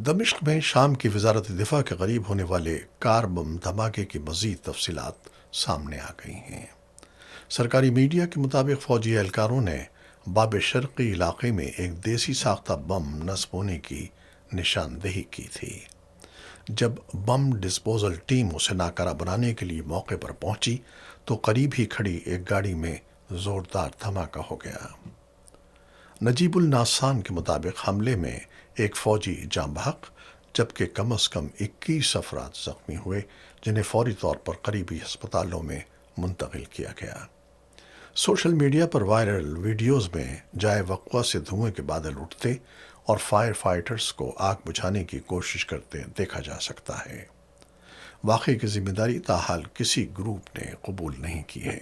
دمشق میں شام کی وزارت دفاع کے قریب ہونے والے کار بم دھماکے کی مزید تفصیلات سامنے آ گئی ہیں۔ سرکاری میڈیا کے مطابق فوجی اہلکاروں نے باب شرقی علاقے میں ایک دیسی ساختہ بم نصب ہونے کی نشاندہی کی تھی۔ جب بم ڈسپوزل ٹیم اسے ناکارہ بنانے کے لیے موقع پر پہنچی تو قریب ہی کھڑی ایک گاڑی میں زوردار دھماکہ ہو گیا۔ نجیب الناسان کے مطابق حملے میں ایک فوجی جاں بحق جبکہ کم از کم 21 افراد زخمی ہوئے، جنہیں فوری طور پر قریبی ہسپتالوں میں منتقل کیا گیا۔ سوشل میڈیا پر وائرل ویڈیوز میں جائے وقوع سے دھوئیں کے بادل اٹھتے اور فائر فائٹرز کو آگ بجھانے کی کوشش کرتے دیکھا جا سکتا ہے۔ واقعے کی ذمہ داری تاحال کسی گروپ نے قبول نہیں کی ہے۔